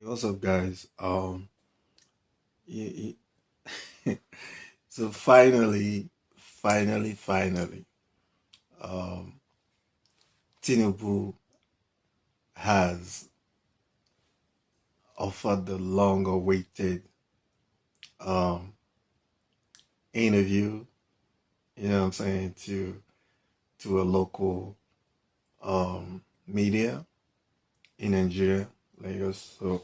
What's up, guys? Y- so finally, um, Tinubu has offered the long-awaited um interview. You know what I'm saying, to a local media in Nigeria, Lagos. So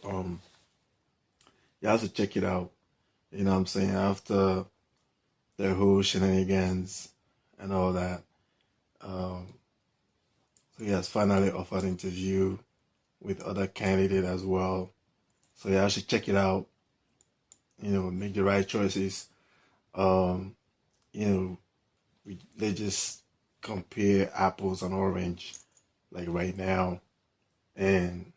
you have to check it out. You know what I'm saying, after their whole shenanigans and all that. Um, so he has finally offered interview with other candidate as well. So yeah, I should check it out. Make the right choices. Um, you know, they just compare apples and orange like right now, and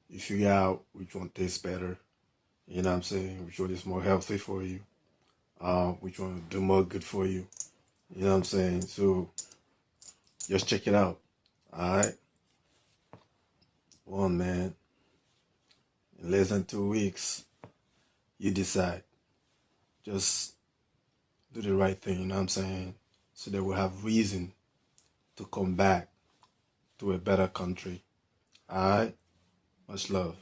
you figure out which one tastes better. You know what I'm saying? Which one is more healthy for you? Which one will do more good for you? You know what I'm saying? So just check it out. All right, one man. In less than 2 weeks, you decide. Just do the right thing. You know what I'm saying? So they will have reason to come back to a better country. All right? Much love.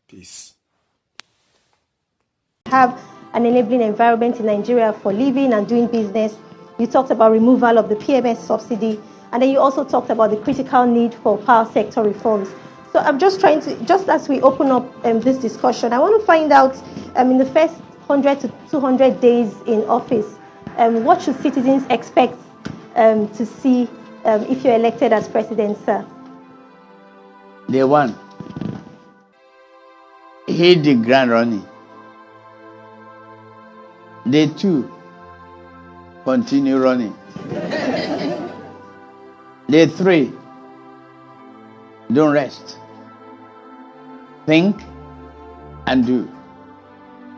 Peace. Have an enabling environment in Nigeria for living and doing business. You talked about removal of the PMS subsidy, and then you also talked about the critical need for power sector reforms. So I'm just trying to, just as we open up this discussion, I want to find out in the first 100 to 200 days in office, what should citizens expect to see if you're elected as president, sir? Day one, hit the ground running. Day two, continue running. Day three, don't rest. Think and do.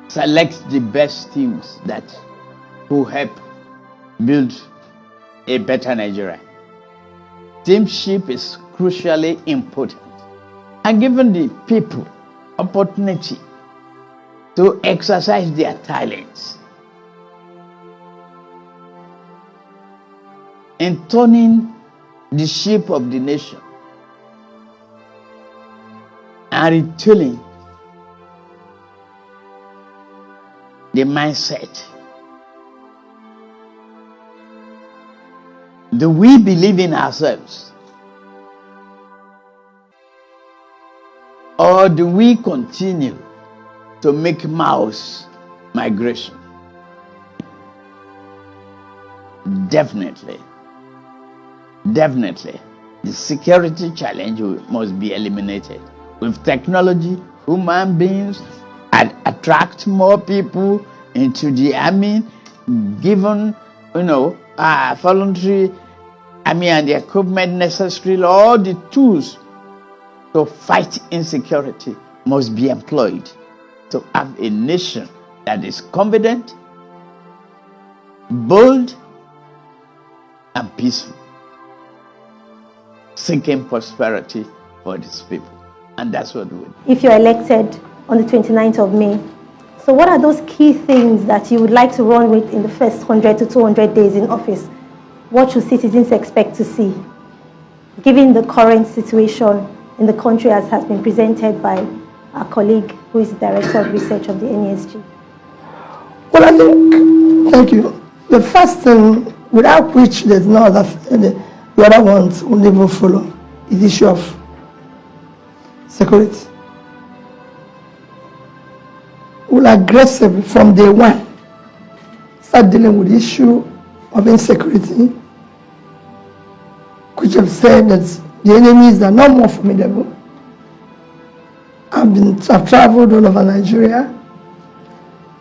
Select the best teams that will help build a better Nigeria. Teamship is crucially important. And giving the people opportunity to exercise their talents in turning the shape of the nation and retooling the mindset. Do we believe in ourselves? Or do we continue to make mass migration? Definitely. The security challenge must be eliminated. With technology, human beings attract more people into the army, given, voluntary army and the equipment necessary, all the tools to fight insecurity must be employed to have a nation that is confident, bold, and peaceful, seeking prosperity for these people. And that's what we do. If you're elected on the 29th of May, so what are those key things that you would like to run with in the first 100 to 200 days in office? What should citizens expect to see, given the current situation in the country as has been presented by our colleague who is the Director of Research of the NESG? Well, I think, thank you. The first thing without which there's no other, the other ones will never follow, is the issue of security. We'll aggressively from day one start dealing with the issue of insecurity, which have said that the enemies are not more formidable. I've traveled all over Nigeria.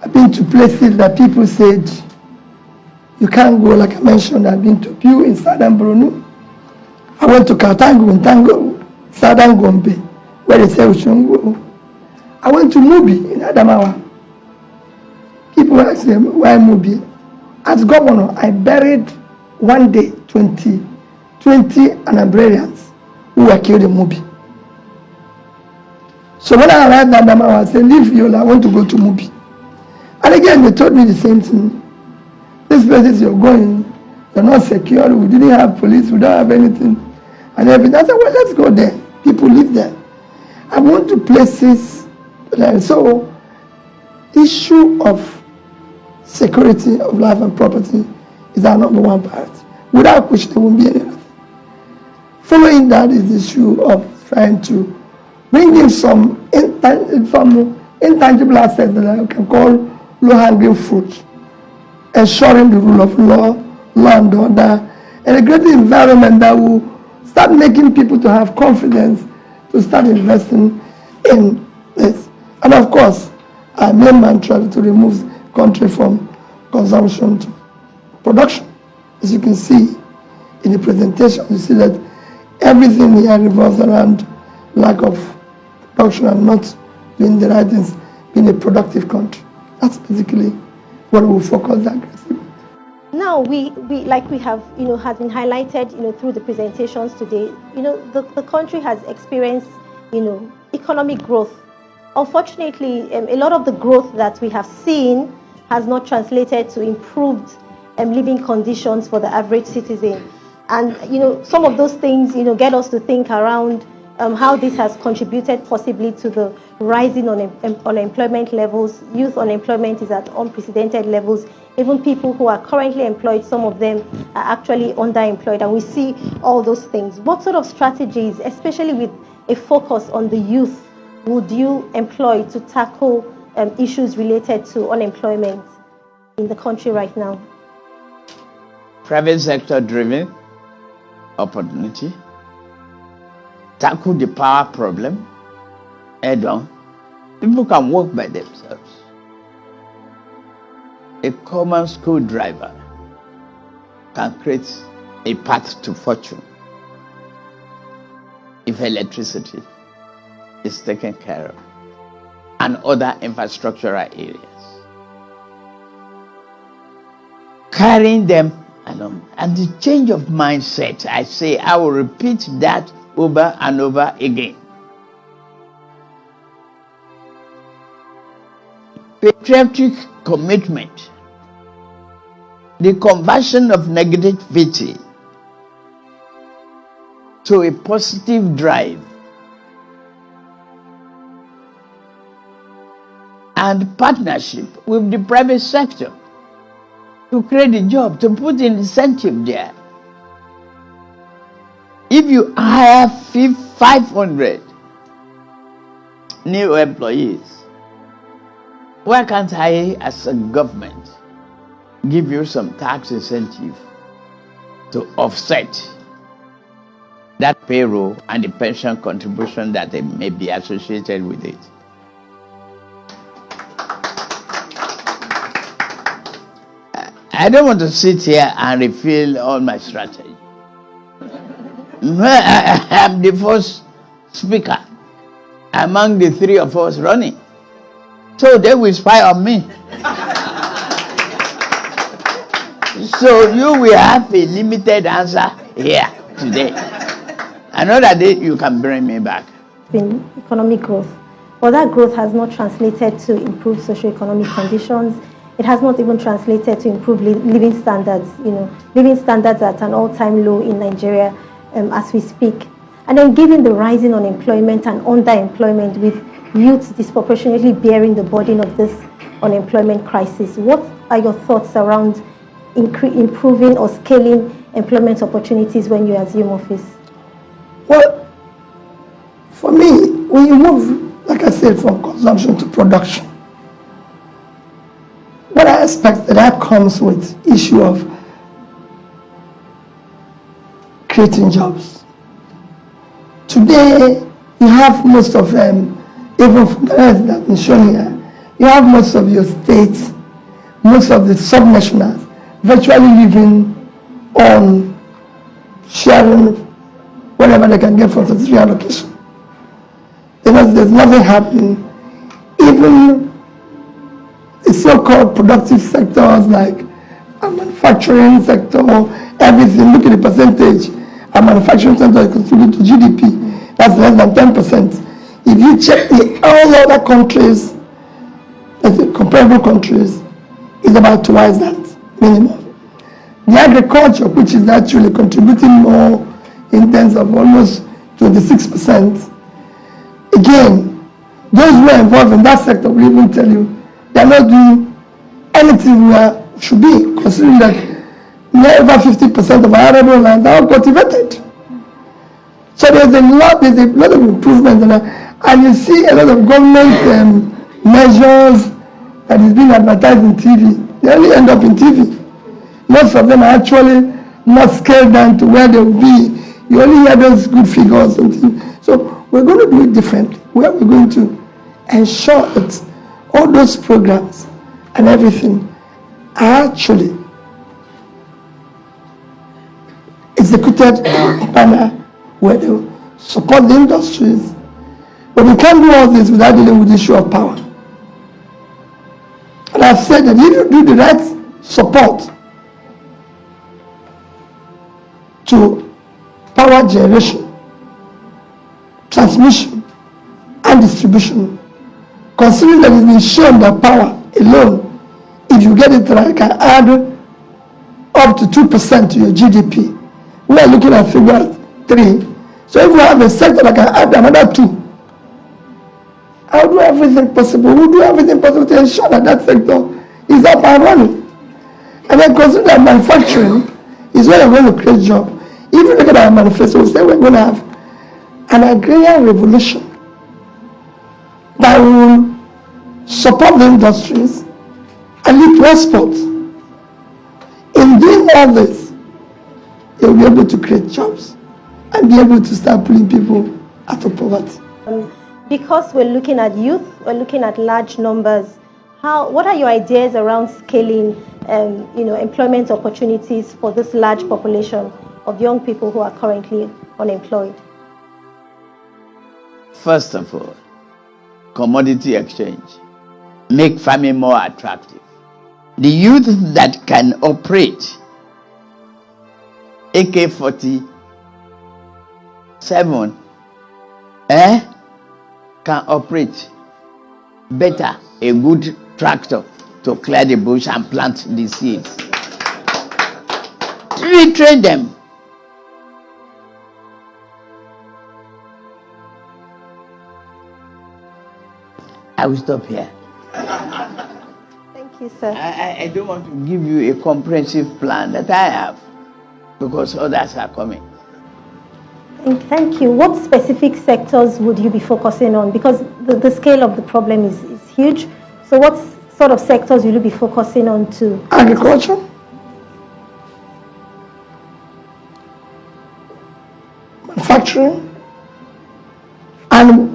I've been to places that people said you can't go, like I mentioned. I've been to Pew in southern Borno. I went to Katangu in southern Gombe, where they say we shouldn't go. I went to Mubi in Adamawa. People ask me, why Mubi? As governor, I buried one day 20 Anambarians who were killed in Mubi. So when I arrived at Adamawa, I said, leave Yola, I want to go to Mubi. And again, they told me the same thing. These places you're going, you're not secure, we didn't have police, we don't have anything. And everything. I said, well, let's go there. People live there. I want to places. So, issue of security of life and property is our number one priority, without which there won't be anything. Following that is the issue of trying to bring in some intangible assets that I can call low-hanging fruit, ensuring the rule of law, law and order, and a great environment that will start making people to have confidence to start investing in this. And of course, our main mantra is to remove the country from consumption to production. As you can see in the presentation, you see that everything here revolves around lack of production and not doing the right things, being a productive country. That's basically what we will focus on. Now, we like we have, has been highlighted, through the presentations today, the country has experienced, economic growth. Unfortunately, a lot of the growth that we have seen has not translated to improved living conditions for the average citizen. And, some of those things, get us to think around how this has contributed possibly to the rising unemployment levels. Youth unemployment is at unprecedented levels. Even people who are currently employed, some of them are actually underemployed, and we see all those things. What sort of strategies, especially with a focus on the youth, would you employ to tackle issues related to unemployment in the country right now? Private sector driven opportunity, tackle the power problem head on. People can work by themselves. A common screwdriver can create a path to fortune if electricity is taken care of and other infrastructural areas. Carrying them along. And the change of mindset, I say, I will repeat that over and over again. Patriotic commitment, the conversion of negativity to a positive drive, and partnership with the private sector to create a job, to put an incentive there. If you hire 500 new employees, why can't I, as a government, give you some tax incentive to offset that payroll and the pension contribution that may be associated with it? I don't want to sit here and reveal all my strategy. I am the first speaker among the three of us running. So they will spy on me. So you will have a limited answer here today. Another day you can bring me back. In economic growth, but that growth has not translated to improved socio-economic conditions. It has not even translated to improved living standards. Living standards at an all-time low in Nigeria as we speak. And then given the rising unemployment and underemployment, with youths disproportionately bearing the burden of this unemployment crisis, what are your thoughts around improving or scaling employment opportunities when you assume office? Well, for me, when you move, like I said, from consumption to production, what I expect that comes with issue of creating jobs. Today, you have most of them, even from the rest that been shown here, you have most of your states, most of the subnationals virtually living on sharing whatever they can get from the three allocation. There's nothing happening. Even the so-called productive sectors like a manufacturing sector, everything, look at the percentage a manufacturing sector contribute to GDP, that's less than 10%. if you check all other countries, comparable countries, is about twice that minimum. The agriculture, which is actually contributing more in terms of almost 26%, again, those who are involved in that sector will even tell you they are not doing anything where should be, considering that over 50% of our arable land are cultivated. So there's a lot of improvement, and you see a lot of government measures that is being advertised in TV. They only end up in TV. Most of them are actually not scaled down to where they will be. You only hear those good figures and things. So we're going to do it differently. Where we're going to ensure that all those programs and everything are actually executed in a manner where they support the industries. But we can't do all this without dealing with the issue of power. And I've said that if you do the right support to power generation, transmission, and distribution, considering that it's been shown that power alone, if you get it right, can add up to 2% to your GDP. We are looking at figure 3. So if we have a sector that can add another 2, I'll do everything possible. We'll do everything possible to ensure that that sector is up and running. And then consider that manufacturing is where we're going to create jobs. If you look at our manifesto, we say we're going to have an agrarian revolution that will support the industries and lead to exports. In doing all this, you'll be able to create jobs and be able to start pulling people out of poverty. Because we're looking at youth, we're looking at large numbers. What are your ideas around scaling, employment opportunities for this large population of young people who are currently unemployed? First of all, commodity exchange. Make farming more attractive. The youth that can operate AK-47 can operate better a good tractor to clear the bush and plant the seeds. Retrain them. I will stop here. Thank you, sir. I don't want to give you a comprehensive plan that I have because others are coming. Thank you. What specific sectors would you be focusing on? Because the scale of the problem is huge. So what sort of sectors will you be focusing on to? Agriculture, manufacturing, and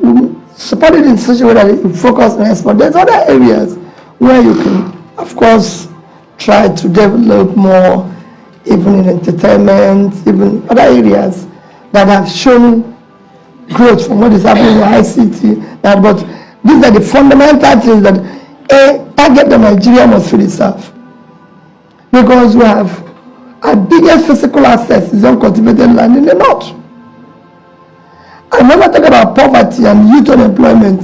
support it in such a way that it will focus on export. There's other areas where you can, of course, try to develop more, even in entertainment, even other areas that have shown growth from what is happening in ICT. But these are the fundamental things that target the Nigeria must feed itself. Because we have our biggest physical assets is uncultivated land in the north. And when I talk about poverty and youth unemployment,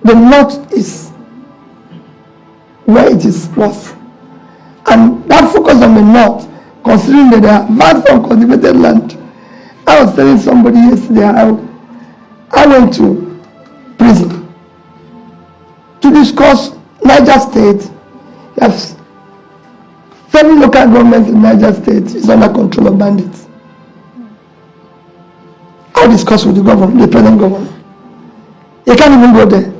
the north is where it is worse. And that focus on the north, considering that there are vast uncultivated land. I was telling somebody yesterday I went to prison to discuss Niger State. Yes, 7 local governments in Niger State is under control of bandits. I discussed with the governor, the present governor. You can't even go there.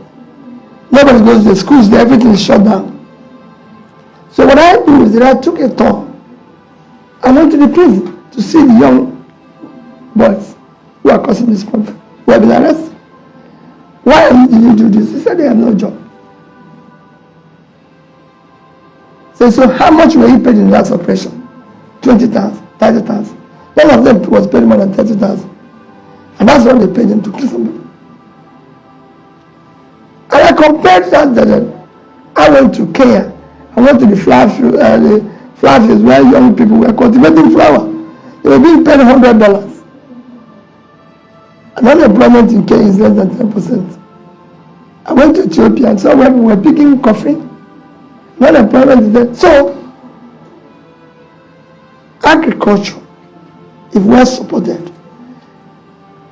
Nobody goes there. Schools there, everything is shut down. So what I do is that I took a tour. I went to the prison to see the young boys who are causing this problem, who have been arrested. Why did you do this? He said they have no job. So how much were you paid in that operation? 20,000, 30,000. None of them was paid more than 30,000. And that's what they paid them to kill somebody. And I compared that I went to Kenya. I went to the flower fields where young people were cultivating flower. They were being paid $100. And unemployment in Kenya is less than 10%. I went to Ethiopia and saw when we were picking coffee, unemployment is there. So, agriculture, if well supported,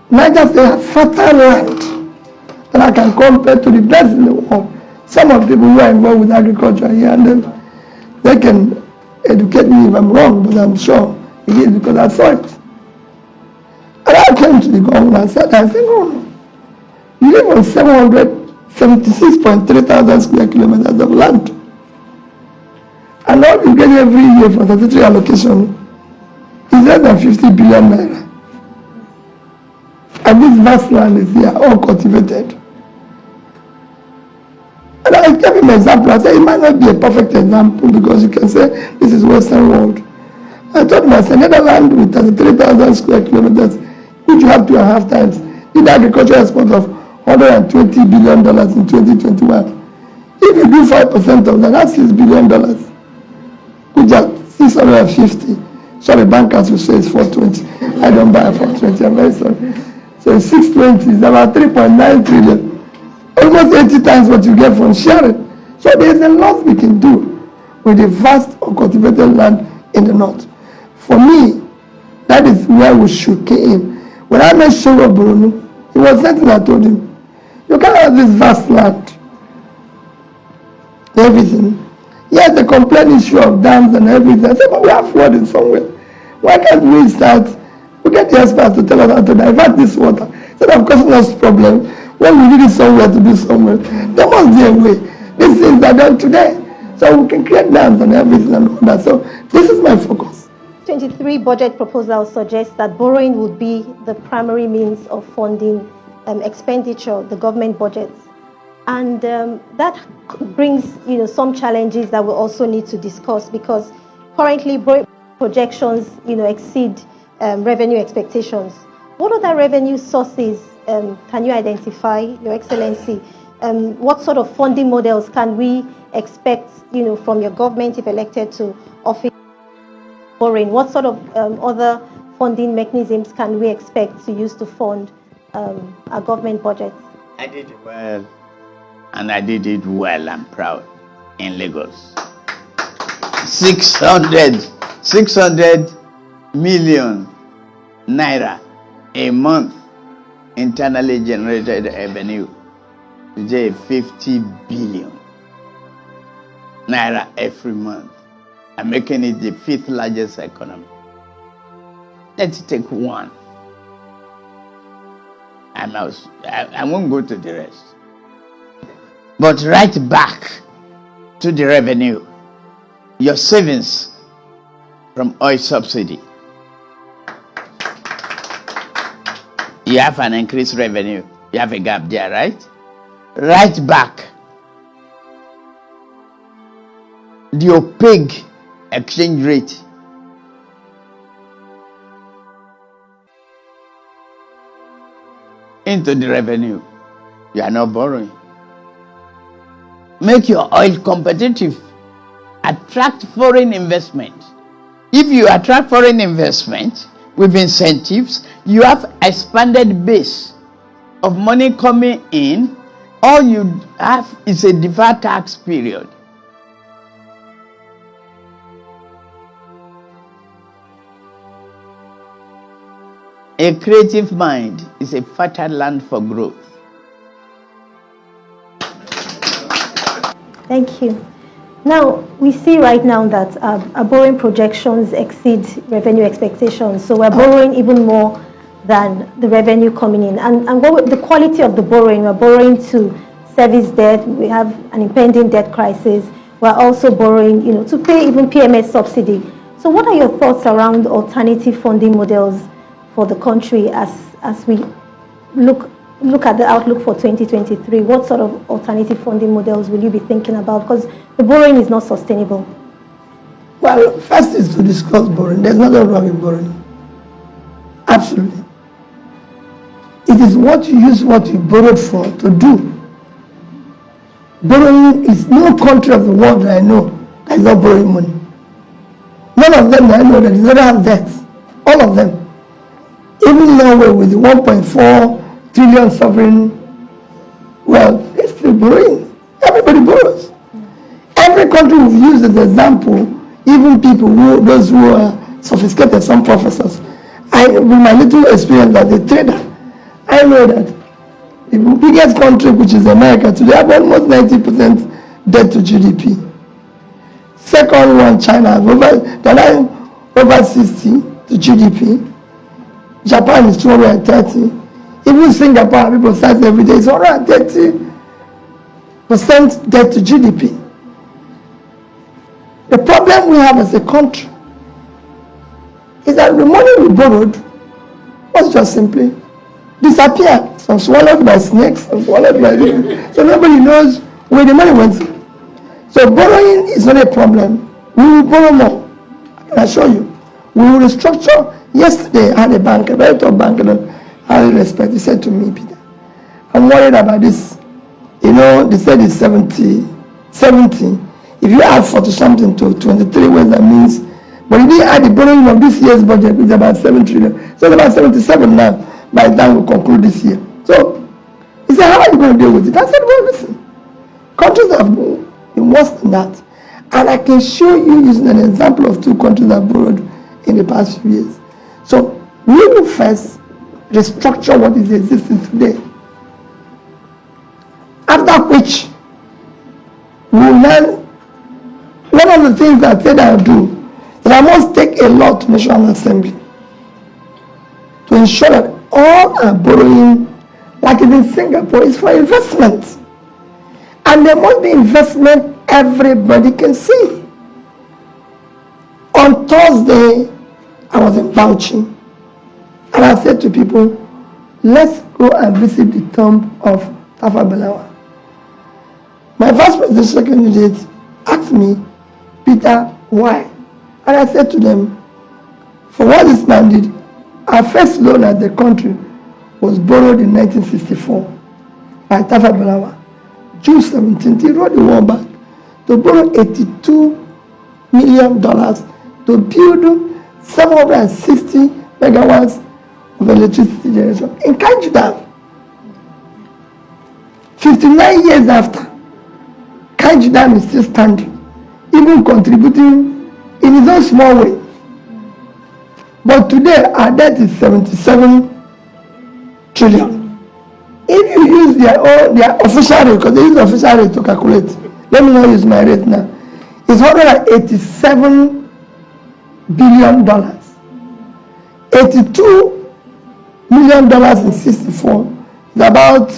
Niger State has fertile land that I can compare to the best in the world. Some of the people who are involved with agriculture here, and they can educate me if I'm wrong, but I'm sure it is because I saw it. And I came to the government and said, no. You live on 776.3 thousand square kilometers of land. And all you get every year for statutory allocation is less than 50 billion naira. And this vast land is here, all cultivated. And I gave him an example. I said, it might not be a perfect example because you can say this is Western world. I told him, I said, Netherlands with 33,000 square kilometers, which you have 2.5 times, did agricultural export of $120 billion in 2021. If you do 5% of that, that's $6 billion. Which are 650. Sorry, bankers will say it's 420. I don't buy 420, I'm very sorry. So 620 is about 3.9 trillion. Almost 80 times what you get from sharing. So there's a lot we can do with the vast uncultivated land in the north. For me, that is where we should aim. When I met Shoro Boronu, it was something I told him. You can't have this vast land. Everything. Yes, the complaint issue of dams and everything. I said, but we have flooding somewhere. Why can't we start? We get the experts to tell us how to divert this water instead of causing us problems. When we need it somewhere to do somewhere, there must be a way. These things are done today. So we can create dams and everything and all that. So this is my focus. 23 budget proposal suggests that borrowing would be the primary means of funding expenditure, the government budgets. And that brings some challenges that we also need to discuss because currently projections exceed revenue expectations. What other revenue sources can you identify, Your Excellency? What sort of funding models can we expect, from your government if elected to office borrowing? What sort of other funding mechanisms can we expect to use to fund our government budget? I did well, and I did it well and proud in Lagos. 600 million naira a month internally generated revenue. Today 50 billion naira every month, and making it the 5th largest economy. Let's take one. I won't go to the rest. But right back to the revenue, your savings from oil subsidy. You have an increased revenue. You have a gap there, right? Right back. The opaque exchange rate. Into the revenue. You are not borrowing. Make your oil competitive. Attract foreign investment. If you attract foreign investment with incentives, you have expanded base of money coming in. All you have is a deferred tax period. A creative mind is a fertile land for growth. Thank you. Now, we see right now that our borrowing projections exceed revenue expectations. So we're borrowing even more than the revenue coming in. And the quality of the borrowing, we're borrowing to service debt. We have an impending debt crisis. We're also borrowing, to pay even PMS subsidy. So what are your thoughts around alternative funding models for the country as we look at the outlook for 2023? What sort of alternative funding models will you be thinking about? Because the borrowing is not sustainable. Well, first is to discuss borrowing. There's nothing wrong with borrowing. Absolutely. It is what you use what you borrowed for to do. Borrowing is no country of the world that I know that is not borrowing money. None of them that I know that does not have debt. All of them. Even Norway with the 1.4 trillion sovereign wealth, it's still borrowing. Everybody borrows. Every country we've used as an example, even people those who are sophisticated, some professors. With my little experience as a trader, I know that the biggest country, which is America, today have almost 90% debt to GDP. Second one, China, they're over 60 to GDP. Japan is 230. Even Singapore, people say every day, it's 130% debt to GDP. The problem we have as a country is that the money we borrowed was just simply disappeared. Some swallowed by snakes, some swallowed by so nobody knows where the money went. So borrowing is not a problem. We will borrow more. I can assure you. We will restructure. Yesterday, I had a banker, a very top banker that I highly respect. He said to me, Peter, I'm worried about this. You know, they said it's 70. If you add 40 something to 23, what that means? But if you add the borrowing of this year's budget, it's about 7 trillion. So it's about 77 now by the time we conclude this year. So he said, how are you going to deal with it? I said, well, listen, countries have been worse than that. And I can show you using an example of two countries that borrowed in the past few years. So we will first restructure what is existing today. After which, we will learn. One of the things I said I'll do is I must take a law to National Assembly to ensure that all our borrowing, like in Singapore, is for investment. And there must be investment everybody can see. On Thursday, I was in Bauchi, and I said to people, let's go and visit the tomb of Tafa Balewa. My vice presidential candidate asked me, Peter, why? And I said to them, for what this man did, our first loan at the country was borrowed in 1964 by Tafa Balewa. June 17th, he wrote the world back to borrow $82 million to build 760 megawatts of electricity generation in Kainji Dam. 59 years after, Kainji Dam is still standing, even contributing in its own small way. But today, our debt is 77 trillion. If you use their official rate, because they use the official rate to calculate, let me not use my rate now, it's $187 billion. $82 million in 64 is about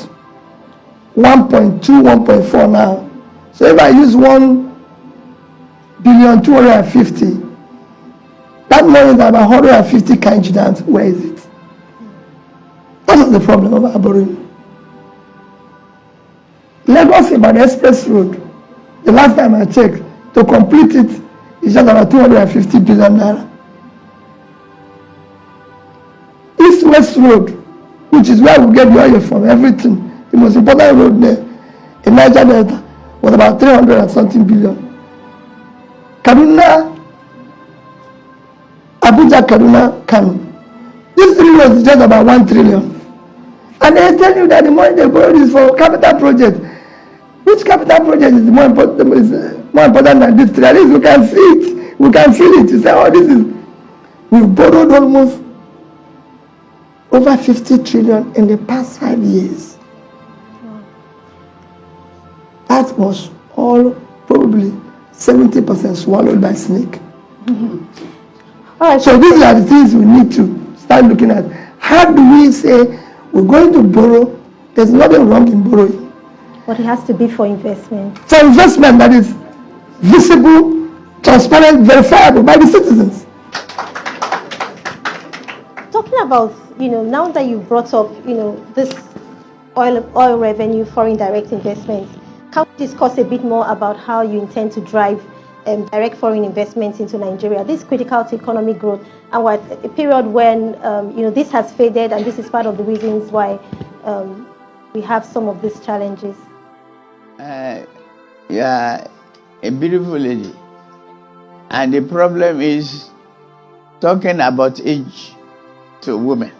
1.2, 1.4 now. So if I use 1,250,000,000, that money is about 150 Kainji dams. Where is it? That is the problem of our borrowing. Lagos Ibadan Express Road, the last time I checked, to complete it is just about 250 billion naira. East-West Road, which is where we get the oil from, everything, the most important road there in Niger Delta, was about 300 and something billion. Kaduna, Abuja, Kaduna, Kano. This three roads is just about 1 trillion. And they tell you that the money they borrowed is for capital project. Which capital project is more important than this three? At least we can see it. We can feel it. You say, oh, this is... We've borrowed almost over 50 trillion in the past 5 years. That was all probably 70% swallowed by snake. All right. So these are the things we need to start looking at. How do we say we're going to borrow? There's nothing wrong in borrowing. But it has to be for investment. For investment that is visible, transparent, verifiable by the citizens. Talking about, now that you brought up, this oil revenue, foreign direct investments, can we discuss a bit more about how you intend to drive direct foreign investments into Nigeria? This is critical to economic growth, and we're at a period when this has faded, and this is part of the reasons why we have some of these challenges. Yeah, a beautiful lady, and the problem is talking about age to women.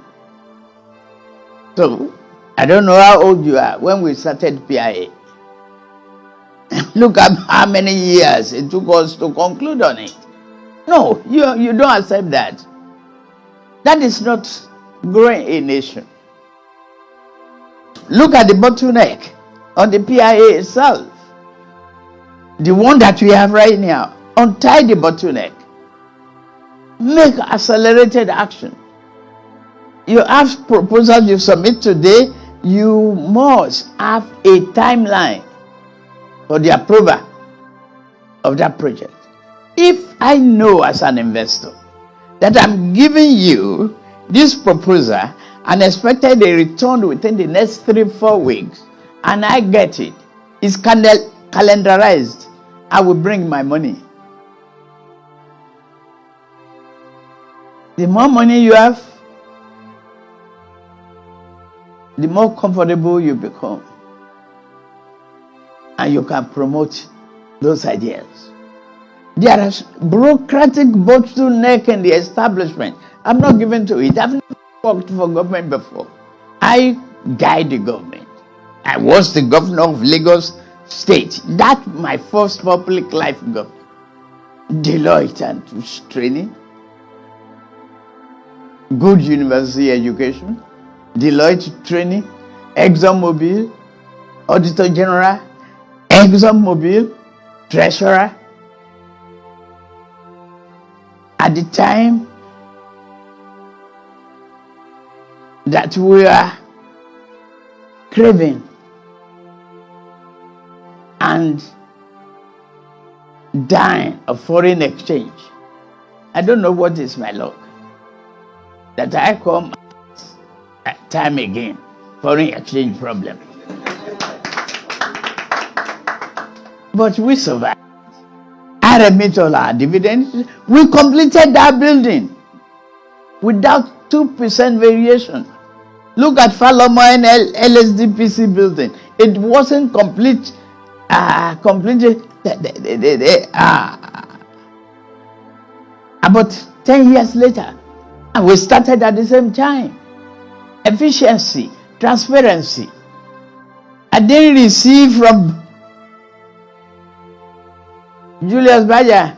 So, I don't know how old you are when we started PIA. Look at how many years it took us to conclude on it. No, you don't accept that. That is not growing a nation. Look at the bottleneck on the PIA itself. The one that we have right now. Untie the bottleneck. Make accelerated action. You have proposals you submit today, you must have a timeline for the approval of that project. If I know as an investor that I'm giving you this proposal and expected a return within the next 3-4 weeks, and I get it, it's calendarized, I will bring my money. The more money you have, the more comfortable you become. And you can promote those ideas. There is bureaucratic bottleneck in the establishment. I'm not given to it. I've never worked for government before. I guide the government. I was the governor of Lagos State. That's my first public life government. Deloitte and training. Good university education. Deloitte training. ExxonMobil. Auditor General. ExxonMobil. Treasurer. At the time that we are craving and dying of foreign exchange, I don't know what is my luck that I come at time again, foreign exchange problem. But we survived. I remit all our dividends. We completed that building without 2% variation. Look at Falomon LSDPC building. It wasn't complete. Completed. About 10 years later, and we started at the same time. Efficiency, transparency. I didn't receive from Julius Baja